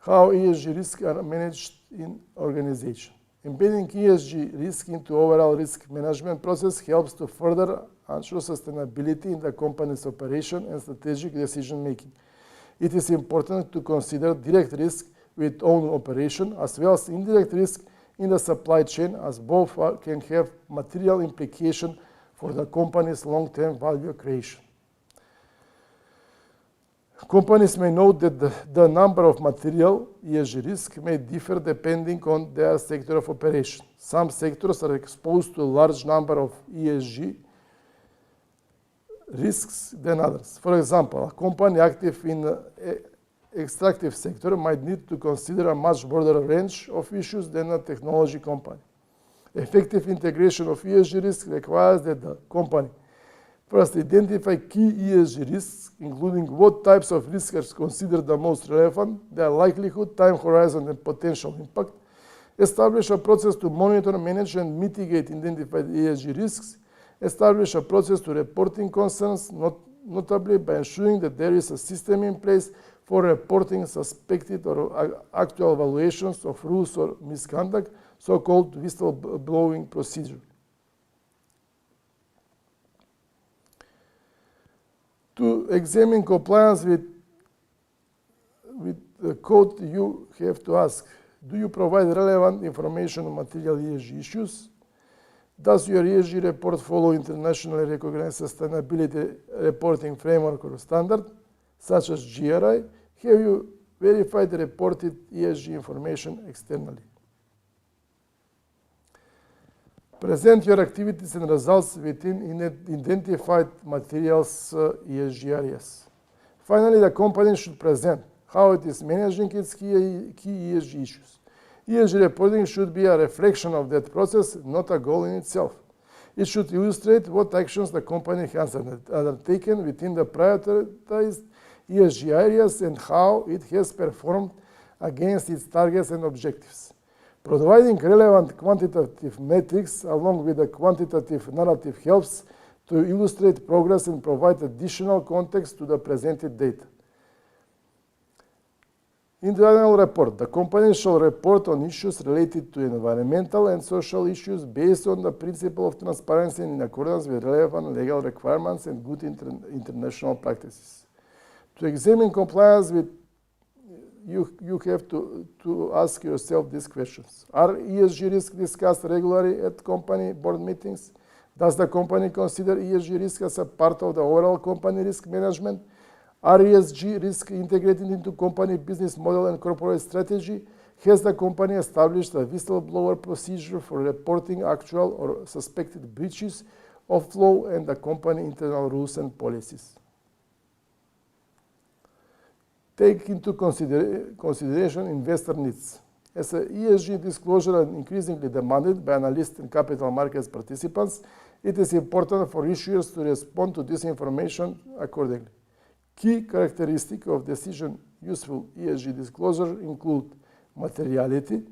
How ESG risks are managed in organization. Embedding ESG risk into overall risk management process helps to further ensure sustainability in the company's operation and strategic decision making. It is important to consider direct risk with own operation as well as indirect risk in the supply chain, as both can have material implication for the company's long-term value creation. Companies may note that the number of material ESG risks may differ depending on their sector of operation. Some sectors are exposed to a large number of ESG risks than others. For example, a company active in the extractive sector might need to consider a much broader range of issues than a technology company. Effective integration of ESG risk requires that the company first identify key ESG risks, including what types of risks are considered the most relevant, their likelihood, time horizon, and potential impact. Establish a process to monitor, manage, and mitigate identified ESG risks. Establish a process to reporting concerns, notably by ensuring that there is a system in place for reporting suspected or actual violations of rules or misconduct, so-called whistleblowing procedure. To examine compliance with the code, you have to ask, do you provide relevant information on material ESG issues? Does your ESG report follow internationally recognized sustainability reporting framework or standard, such as GRI? Have you verified the reported ESG information externally? Present your activities and results within identified materials ESG areas. Finally, the company should present how it is managing its key ESG issues. ESG reporting should be a reflection of that process, not a goal in itself. It should illustrate what actions the company has undertaken within the prioritized ESG areas and how it has performed against its targets and objectives. Providing relevant quantitative metrics along with a quantitative narrative helps to illustrate progress and provide additional context to the presented data. In the annual report, the company shall report on issues related to environmental and social issues based on the principle of transparency and in accordance with relevant legal requirements and good international practices. To examine compliance with you have to ask yourself these questions. Are ESG risks discussed regularly at company board meetings? Does the company consider ESG risk as a part of the overall company risk management? Are ESG risks integrated into company business model and corporate strategy? Has the company established a whistleblower procedure for reporting actual or suspected breaches of law and the company internal rules and policies? Take into consideration investor needs. As an ESG disclosure is increasingly demanded by analysts and capital markets participants, it is important for issuers to respond to this information accordingly. Key characteristics of decision-useful ESG disclosure include materiality,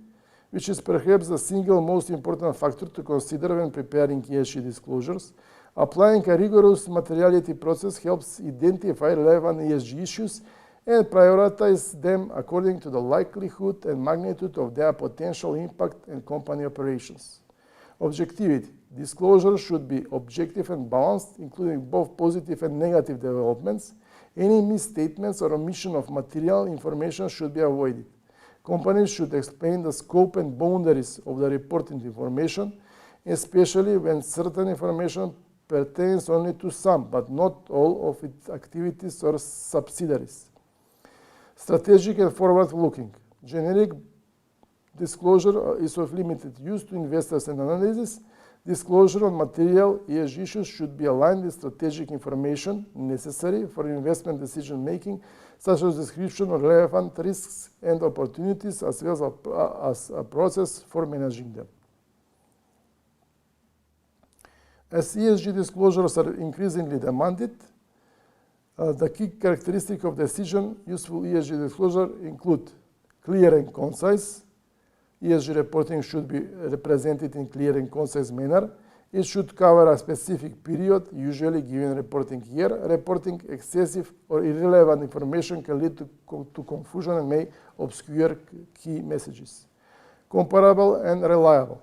which is perhaps the single most important factor to consider when preparing ESG disclosures. Applying a rigorous materiality process helps identify relevant ESG issues and prioritize them according to the likelihood and magnitude of their potential impact on company operations. Objectivity. Disclosure should be objective and balanced, including both positive and negative developments. Any misstatements or omission of material information should be avoided. Companies should explain the scope and boundaries of the reported information, especially when certain information pertains only to some, but not all of its activities or subsidiaries. Strategic and forward-looking. Generic disclosure is of limited use to investors and analysts. Disclosure on material ESG issues should be aligned with strategic information necessary for investment decision-making, such as description of relevant risks and opportunities, as well as a process for managing them. As ESG disclosures are increasingly demanded, the key characteristics of decision-useful ESG disclosure include clear and concise. ESG reporting should be represented in clear and concise manner It should cover a specific period, usually given reporting year. Reporting excessive or irrelevant information can lead to confusion and may obscure key messages. Comparable and reliable.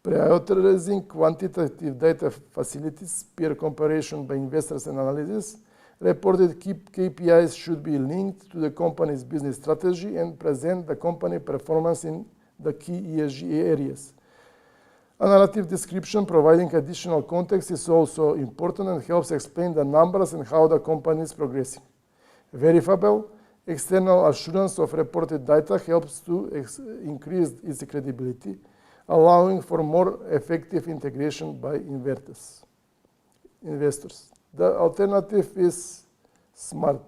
Prioritizing quantitative data facilities, peer comparison by investors and analysis. Reported KPIs should be linked to the company's business strategy and present the company performance in the key ESG areas. A narrative description providing additional context is also important and helps explain the numbers and how the company is progressing. Verifiable, external assurance of reported data helps to increase its credibility, allowing for more effective integration by investors. The alternative is SMART